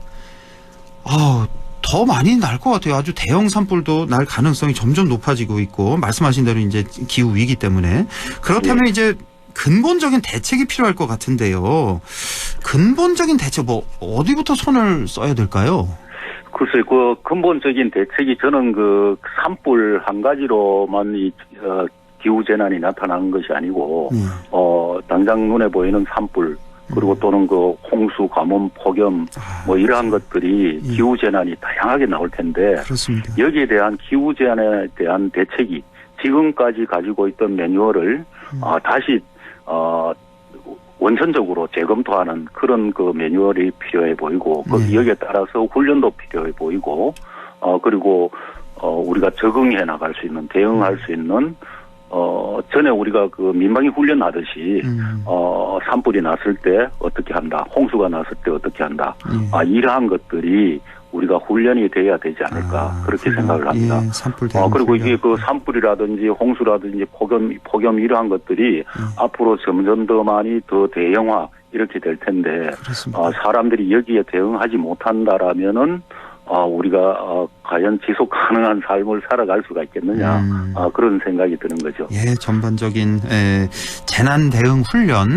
더 많이 날 것 같아요. 아주 대형 산불도 날 가능성이 점점 높아지고 있고 말씀하신 대로 이제 기후 위기 때문에 그렇다면 이제 근본적인 대책이 필요할 것 같은데요. 근본적인 대책 뭐 어디부터 손을 써야 될까요? 글쎄요, 그 근본적인 대책이 저는 그 산불 한 가지로만 이 기후 재난이 나타나는 것이 아니고 당장 눈에 보이는 산불 그리고 또는 그 홍수, 가뭄, 폭염 뭐 이러한 것들이 기후 재난이 다양하게 나올 텐데 그렇습니다. 여기에 대한 기후 재난에 대한 대책이 지금까지 가지고 있던 매뉴얼을 다시 원천적으로 재검토하는 그런 그 매뉴얼이 필요해 보이고 여기에 따라서 훈련도 필요해 보이고 그리고 우리가 적응해 나갈 수 있는 대응할 수 있는 전에 우리가 그 민방위 훈련 하듯이 산불이 났을 때 어떻게 한다, 홍수가 났을 때 어떻게 한다, 이러한 것들이 우리가 훈련이 돼야 되지 않을까 그렇게 생각을 합니다. 그리고 이게 그 산불이라든지 홍수라든지 폭염 이러한 것들이 앞으로 점점 더 많이 더 대형화 이렇게 될 텐데 사람들이 여기에 대응하지 못한다라면은 우리가 과연 지속 가능한 삶을 살아갈 수가 있겠느냐 그런 생각이 드는 거죠. 예, 전반적인 재난 대응 훈련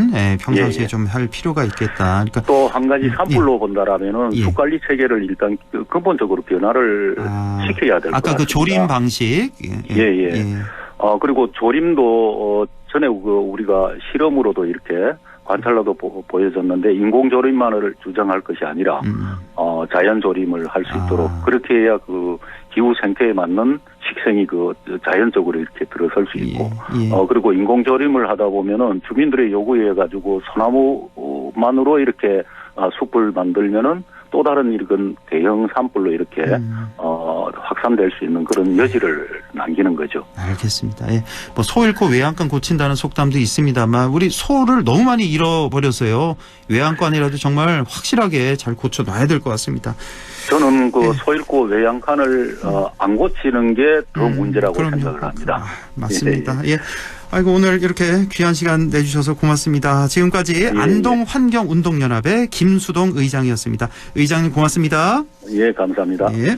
평상시에 좀 할 필요가 있겠다. 그러니까 또 한 가지 산불로 본다라면은 숲 관리 체계를 일단 근본적으로 변화를 시켜야 될 것 같습니다. 아까 그 조림 방식. 그리고 조림도 전에 우리가 실험으로도 이렇게 관찰로도 보여졌는데 인공조림만을 주장할 것이 아니라 자연조림을 할 수 있도록 그렇게 해야 그 기후 생태에 맞는 식생이 그 자연적으로 이렇게 들어설 수 있고 그리고 인공조림을 하다 보면은 주민들의 요구에 가지고 소나무만으로 이렇게 숲을 만들면은 또 다른 이런 대형 산불로 이렇게 확산될 수 있는 그런 여지를 남기는 거죠. 알겠습니다. 예. 뭐 소 잃고 외양간 고친다는 속담도 있습니다만 우리 소를 너무 많이 잃어버려서요. 외양간이라도 정말 확실하게 잘 고쳐놔야 될 것 같습니다. 저는 그 소 잃고 외양간을 안 고치는 게 더 문제라고 생각을 합니다. 맞습니다. 예. 아이고 오늘 이렇게 귀한 시간 내주셔서 고맙습니다. 지금까지 안동 환경운동연합의 김수동 의장이었습니다. 의장님 고맙습니다. 예, 감사합니다. 예.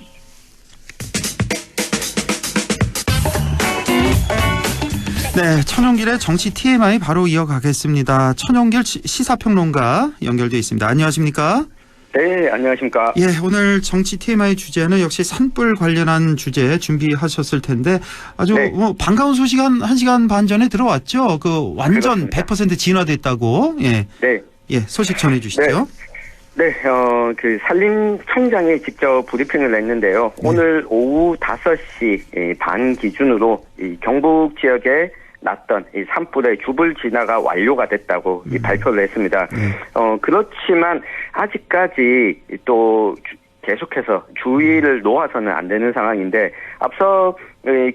네, 천용길의 정치 TMI 바로 이어가겠습니다. 천용길 시사평론가 연결되어 있습니다. 안녕하십니까? 네, 안녕하십니까? 예, 오늘 정치 TMI 주제는 역시 산불 관련한 주제 준비하셨을 텐데 아주 반가운 소식 한 1시간 반 전에 들어왔죠. 그 완전 그렇습니다. 100% 진화됐다고. 예. 네. 예, 소식 전해 주시죠. 네, 그 산림청장이 직접 브리핑을 냈는데요. 오늘 오후 5시 반 기준으로 이 경북 지역에 났던 이 산불의 주불 진화가 완료가 됐다고 발표를 했습니다. 그렇지만 아직까지 또 계속해서 주의를 놓아서는 안 되는 상황인데 앞서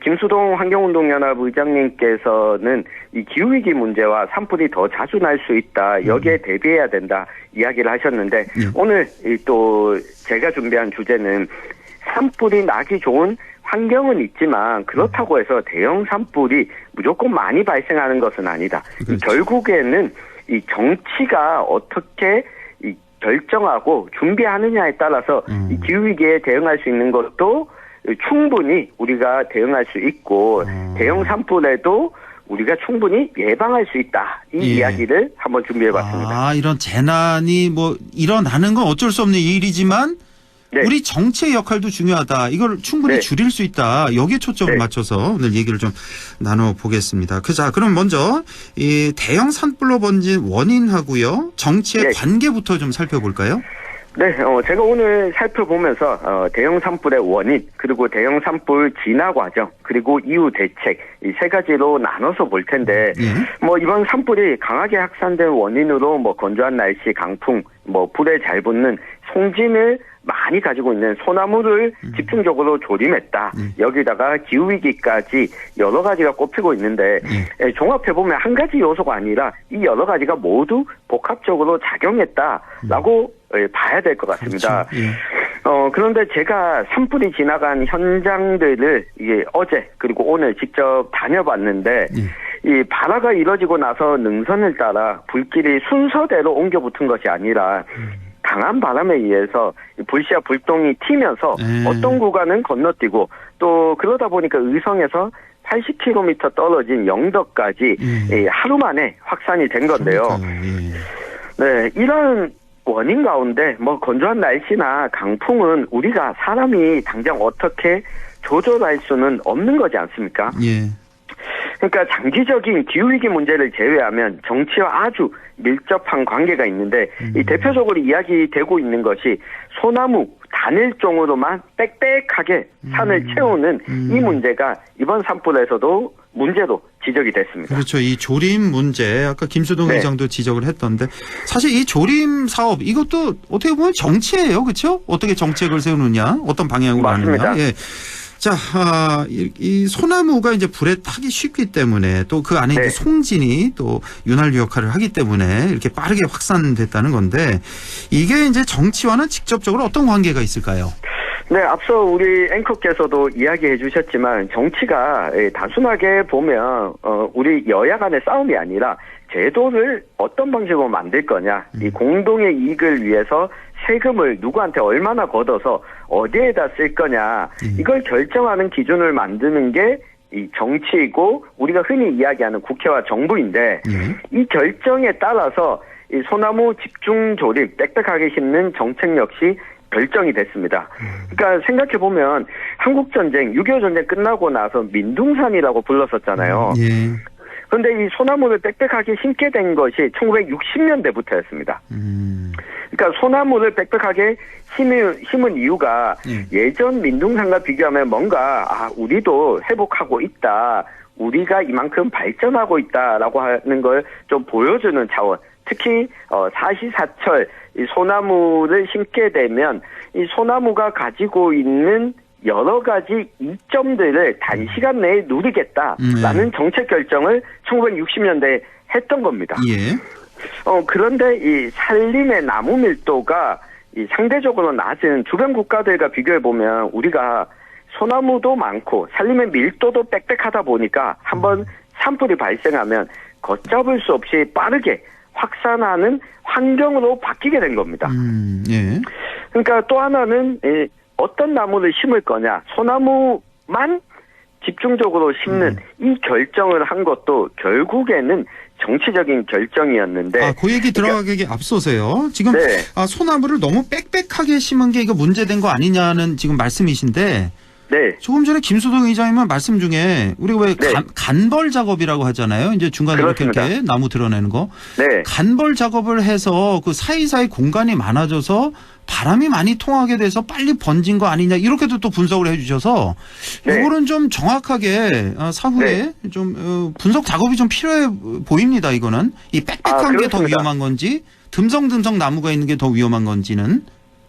김수동 환경운동연합 의장님께서는 이 기후위기 문제와 산불이 더 자주 날 수 있다. 여기에 대비해야 된다. 이야기를 하셨는데 오늘 또 제가 준비한 주제는 산불이 나기 좋은 환경은 있지만 그렇다고 해서 대형 산불이 무조건 많이 발생하는 것은 아니다. 결국에는 이 정치가 어떻게 결정하고 준비하느냐에 따라서 이 기후위기에 대응할 수 있는 것도 충분히 우리가 대응할 수 있고 대형 산불에도 우리가 충분히 예방할 수 있다. 이 이야기를 한번 준비해봤습니다. 이런 재난이 뭐 일어나는 건 어쩔 수 없는 일이지만 우리 정치의 역할도 중요하다. 이걸 충분히 줄일 수 있다. 여기에 초점을 맞춰서 오늘 얘기를 좀 나눠보겠습니다. 자, 그럼 먼저 이 대형 산불로 번진 원인하고요. 정치의 관계부터 좀 살펴볼까요? 네, 제가 오늘 살펴보면서 대형 산불의 원인, 그리고 대형 산불 진화 과정, 그리고 이후 대책 이 세 가지로 나눠서 볼 텐데 뭐 이번 산불이 강하게 확산된 원인으로 뭐 건조한 날씨, 강풍, 뭐 불에 잘 붙는 송진을 많이 가지고 있는 소나무를 집중적으로 조림했다. 여기다가 기후위기까지 여러 가지가 꼽히고 있는데 종합해보면 한 가지 요소가 아니라 이 여러 가지가 모두 복합적으로 작용했다라고 봐야 될 것 같습니다. 그런데 제가 산불이 지나간 현장들을 이게 어제 그리고 오늘 직접 다녀봤는데 이 발화가 이뤄지고 나서 능선을 따라 불길이 순서대로 옮겨 붙은 것이 아니라 강한 바람에 의해서 불씨와 불똥이 튀면서 어떤 구간은 건너뛰고 또 그러다 보니까 의성에서 80km 떨어진 영덕까지 하루 만에 확산이 된 건데요. 네, 이런 원인 가운데 뭐 건조한 날씨나 강풍은 우리가 사람이 당장 어떻게 조절할 수는 없는 거지 않습니까? 그러니까 장기적인 기후위기 문제를 제외하면 정치와 아주 밀접한 관계가 있는데 이 대표적으로 이야기되고 있는 것이 소나무 단일종으로만 빽빽하게 산을 채우는 이 문제가 이번 산불에서도 문제로 지적이 됐습니다. 그렇죠. 이 조림 문제 아까 김수동 네. 의장도 지적을 했던데 사실 이 조림 사업 이것도 어떻게 보면 정치예요. 그렇죠? 어떻게 정책을 세우느냐 어떤 방향으로 맞습니다. 가느냐. 예. 자, 이 소나무가 이제 불에 타기 쉽기 때문에 또 그 안에 네. 이제 송진이 또 윤활유 역할을 하기 때문에 이렇게 빠르게 확산됐다는 건데 이게 이제 정치와는 직접적으로 어떤 관계가 있을까요? 네, 앞서 우리 앵커께서도 이야기해 주셨지만 정치가 단순하게 보면 우리 여야 간의 싸움이 아니라 제도를 어떤 방식으로 만들 거냐, 이 공동의 이익을 위해서 세금을 누구한테 얼마나 걷어서 어디에다 쓸 거냐, 이걸 결정하는 기준을 만드는 게 이 정치이고 우리가 흔히 이야기하는 국회와 정부인데 이 결정에 따라서 이 소나무 집중 조립, 빽빽하게 심는 정책 역시 결정이 됐습니다. 그러니까 생각해 보면 한국 전쟁, 6.25 전쟁 끝나고 나서 민둥산이라고 불렀었잖아요. 예. 그런데 이 소나무를 빽빽하게 심게 된 것이 1960년대부터였습니다. 그러니까 소나무를 빽빽하게 심은 이유가 예전 민둥산과 비교하면 뭔가 우리도 회복하고 있다. 우리가 이만큼 발전하고 있다라고 하는 걸 좀 보여주는 차원. 특히 사시사철 이 소나무를 심게 되면 이 소나무가 가지고 있는 여러 가지 이점들을 단시간 내에 누리겠다라는 정책 결정을 1960년대에 했던 겁니다. 예. 그런데 이 산림의 나무 밀도가 이 상대적으로 낮은 주변 국가들과 비교해 보면 우리가 소나무도 많고 산림의 밀도도 빽빽하다 보니까 한번 산불이 발생하면 걷잡을 수 없이 빠르게 확산하는 환경으로 바뀌게 된 겁니다. 예. 그러니까 또 하나는 어떤 나무를 심을 거냐, 소나무만 집중적으로 심는 이 결정을 한 것도 결국에는 정치적인 결정이었는데. 그 얘기 들어가기 앞서서요. 지금 네. 소나무를 너무 빽빽하게 심은 게 이거 문제된 거 아니냐는 지금 말씀이신데. 네. 조금 전에 김수동 의장님은 말씀 중에 우리가 왜 네. 간벌 작업이라고 하잖아요. 이제 중간에 이렇게 나무 드러내는 거. 네. 간벌 작업을 해서 그 사이사이 공간이 많아져서 바람이 많이 통하게 돼서 빨리 번진 거 아니냐 이렇게도 또 분석을 해 주셔서 네. 이거는 좀 정확하게 사후에 좀 분석 작업이 좀 필요해 보입니다. 이거는 이 빽빽한 게 더 위험한 건지 듬성듬성 나무가 있는 게 더 위험한 건지는.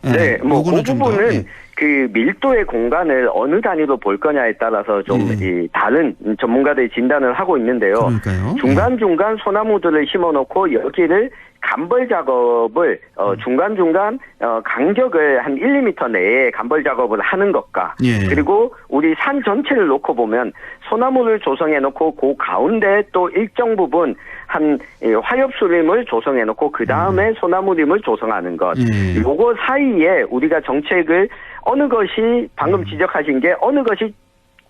네, 뭐 그 부분은 예. 그 밀도의 공간을 어느 단위로 볼 거냐에 따라서 좀 이 다른 전문가들이 진단을 하고 있는데요. 그러니까요. 중간중간 소나무들을 심어놓고 여기를 간벌 작업을 중간중간 간격을 한 1, 2m 내에 간벌 작업을 하는 것과 그리고 우리 산 전체를 놓고 보면 소나무를 조성해 놓고 그 가운데 또 일정 부분 한 화엽수림을 조성해 놓고 그 다음에 소나무림을 조성하는 것. 요거 사이에 우리가 정책을 어느 것이 방금 지적하신 게 어느 것이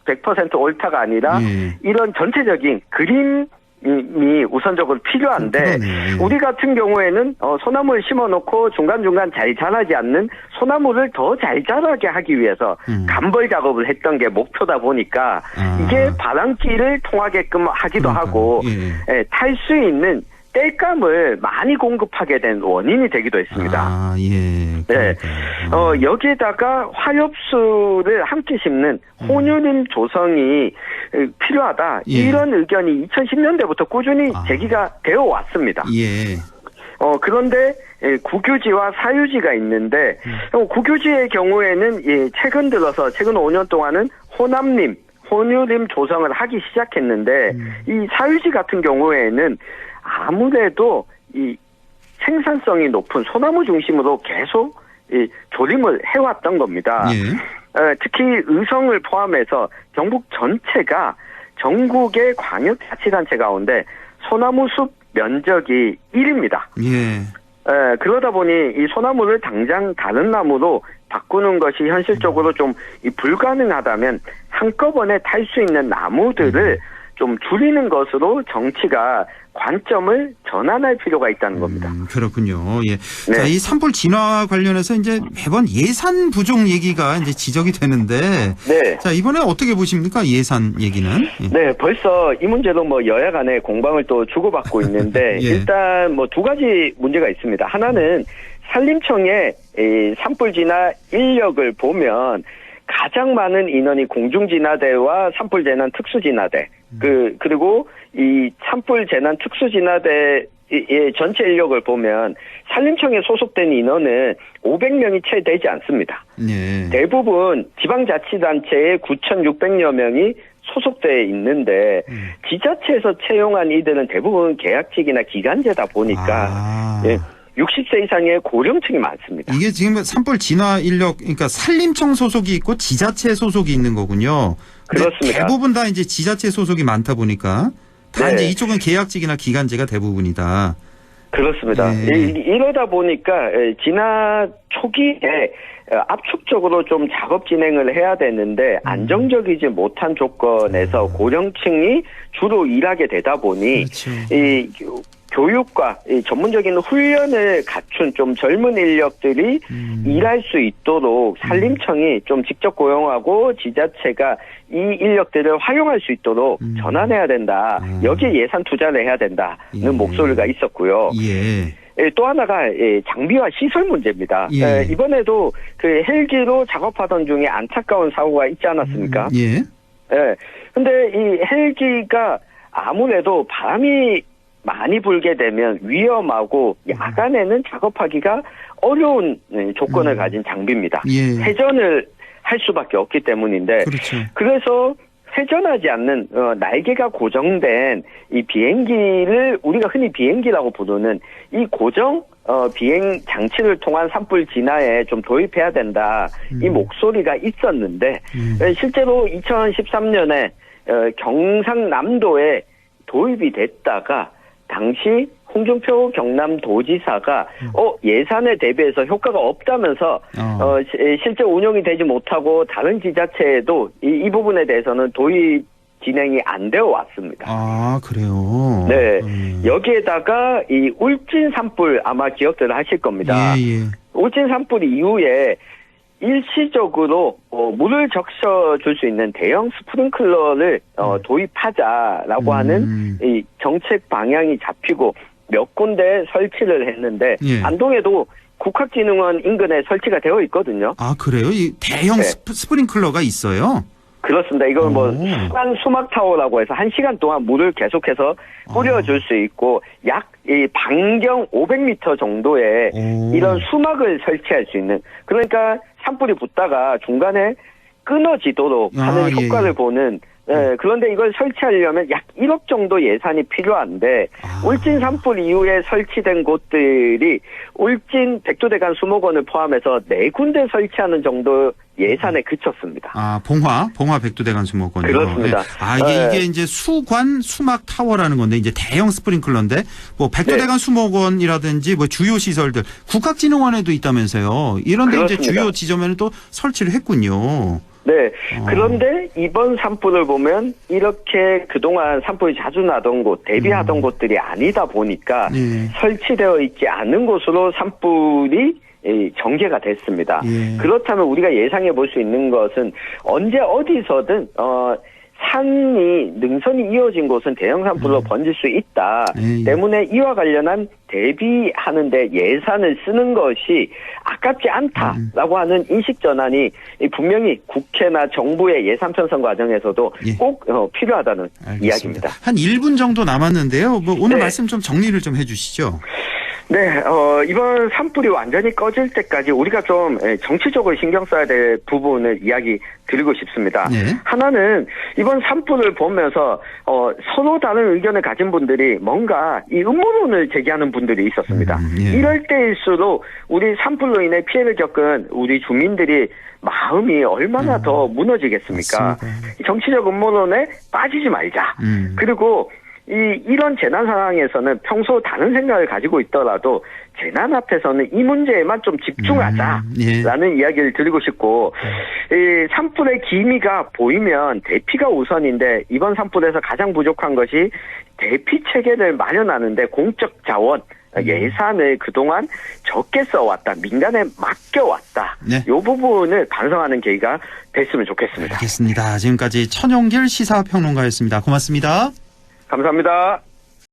100% 옳다가 아니라 이런 전체적인 그림이 우선적으로 필요한데 우리 같은 경우에는 소나무를 심어놓고 중간중간 잘 자라지 않는 소나무를 더 잘 자라게 하기 위해서 간벌 작업을 했던 게 목표다 보니까 이게 바람길을 통하게끔 하기도 하고 탈 수 있는 땔감을 많이 공급하게 된 원인이 되기도 했습니다. 네. 여기에다가 화엽수를 함께 심는 혼유림 조성이 필요하다. 이런 의견이 2010년대부터 꾸준히 제기가 되어 왔습니다. 그런데 국유지와 사유지가 있는데 국유지의 경우에는 최근 들어서 최근 5년 동안은 호남림, 혼유림 조성을 하기 시작했는데 이 사유지 같은 경우에는 아무래도 이 생산성이 높은 소나무 중심으로 계속 이 조림을 해왔던 겁니다. 특히 의성을 포함해서 경북 전체가 전국의 광역자치단체 가운데 소나무 숲 면적이 1위입니다. 그러다 보니 이 소나무를 당장 다른 나무로 바꾸는 것이 현실적으로 좀 불가능하다면 한꺼번에 탈 수 있는 나무들을 좀 줄이는 것으로 정치가 관점을 전환할 필요가 있다는 겁니다. 그렇군요. 자, 이 산불 진화 관련해서 이제 매번 예산 부족 얘기가 이제 지적이 되는데, 자, 이번에 어떻게 보십니까? 예산 얘기는? 네, 벌써 이 문제도 뭐 여야 간에 공방을 또 주고받고 있는데, 일단 뭐 두 가지 문제가 있습니다. 하나는 산림청의 이 산불 진화 인력을 보면 가장 많은 인원이 공중진화대와 산불재난 특수진화대, 그리고 이 산불재난 특수진화대의 전체 인력을 보면 산림청에 소속된 인원은 500명이 채 되지 않습니다. 네. 대부분 지방자치단체에 9,600여 명이 소속돼 있는데 지자체에서 채용한 이들은 대부분 계약직이나 기간제다 보니까 60세 이상의 고령층이 많습니다. 이게 지금 산불 진화 인력, 그러니까 산림청 소속이 있고 지자체 소속이 있는 거군요. 그렇습니다. 대부분 다 이제 지자체 소속이 많다 보니까 다 네. 이제 이쪽은 계약직이나 기간제가 대부분이다. 그렇습니다. 네. 이러다 보니까 진화 초기에 압축적으로 좀 작업 진행을 해야 되는데 안정적이지 못한 조건에서 고령층이 주로 일하게 되다 보니 그렇죠. 이 교육과 이 전문적인 훈련을 갖춘 좀 젊은 인력들이 일할 수 있도록 산림청이 좀 직접 고용하고 지자체가 이 인력들을 활용할 수 있도록 전환해야 된다. 여기에 예산 투자를 해야 된다는 목소리가 있었고요. 또 하나가 장비와 시설 문제입니다. 이번에도 그 헬기로 작업하던 중에 안타까운 사고가 있지 않았습니까? 근데 이 헬기가 아무래도 바람이 많이 불게 되면 위험하고 야간에는 작업하기가 어려운 조건을 가진 장비입니다. 회전을 할 수밖에 없기 때문인데 그래서 회전하지 않는 날개가 고정된 이 비행기를 우리가 흔히 비행기라고 부르는 이 고정 비행 장치를 통한 산불 진화에 좀 도입해야 된다. 이 목소리가 있었는데 실제로 2013년에 경상남도에 도입이 됐다가 당시 홍준표 경남도지사가 예산에 대비해서 효과가 없다면서 실제 운영이 되지 못하고 다른 지자체에도 이 부분에 대해서는 도입 진행이 안 되어 왔습니다. 아, 그래요? 네. 여기에다가 이 울진 산불 아마 기억들 하실 겁니다. 울진 산불 이후에 일시적으로 물을 적셔줄 수 있는 대형 스프링클러를 도입하자라고 하는 이 정책 방향이 잡히고 몇 군데 설치를 했는데 안동에도 국학진흥원 인근에 설치가 되어 있거든요. 아, 그래요? 이 대형 스프링클러가 있어요? 그렇습니다. 이걸 뭐 수막타워라고 해서 1시간 동안 물을 계속해서 뿌려줄 수 있고 약 이 반경 500m 정도의 이런 수막을 설치할 수 있는, 그러니까 산불이 붙다가 중간에 끊어지도록 하는 효과를 보는. 그런데 이걸 설치하려면 약 1억 정도 예산이 필요한데 울진 산불 이후에 설치된 곳들이 울진 백두대간 수목원을 포함해서 4군데 설치하는 정도 예산에 그쳤습니다. 아, 봉화 백두대간 수목원이요. 그렇습니다. 아, 이게 이제 수관 수막 타워라는 건데 이제 대형 스프링클러인데 뭐 백두대간 수목원이라든지 뭐 주요 시설들 국학진흥원에도 있다면서요. 이런데 그렇습니다. 이제 주요 지점에는 또 설치를 했군요. 네. 그런데 이번 산불을 보면 이렇게 그동안 산불이 자주 나던 곳, 대비하던 곳들이 아니다 보니까 설치되어 있지 않은 곳으로 산불이 전개가 됐습니다. 그렇다면 우리가 예상해 볼 수 있는 것은 언제 어디서든 산이 능선이 이어진 곳은 대형 산불로 번질 수 있다. 때문에 이와 관련한 대비하는데 예산을 쓰는 것이 아깝지 않다라고 하는 인식 전환이 분명히 국회나 정부의 예산 편성 과정에서도 꼭 필요하다는 이야기입니다. 한 1분 정도 남았는데요. 뭐 오늘 말씀 좀 정리를 좀 해주시죠. 네, 이번 산불이 완전히 꺼질 때까지 우리가 좀 정치적으로 신경 써야 될 부분을 이야기 드리고 싶습니다. 하나는 이번 산불을 보면서 서로 다른 의견을 가진 분들이 뭔가 이 음모론을 제기하는 분들이 있었습니다. 이럴 때일수록 우리 산불로 인해 피해를 겪은 우리 주민들이 마음이 얼마나 더 무너지겠습니까? 정치적 음모론에 빠지지 말자. 그리고 이런 재난 상황에서는 평소 다른 생각을 가지고 있더라도 재난 앞에서는 이 문제에만 좀 집중하자라는 이야기를 드리고 싶고, 이 산불의 기미가 보이면 대피가 우선인데 이번 산불에서 가장 부족한 것이 대피 체계를 마련하는데 공적 자원, 예산을 그동안 적게 써왔다, 민간에 맡겨왔다. 이 부분을 반성하는 계기가 됐으면 좋겠습니다. 알겠습니다. 지금까지 천용길 시사평론가였습니다. 고맙습니다. 감사합니다.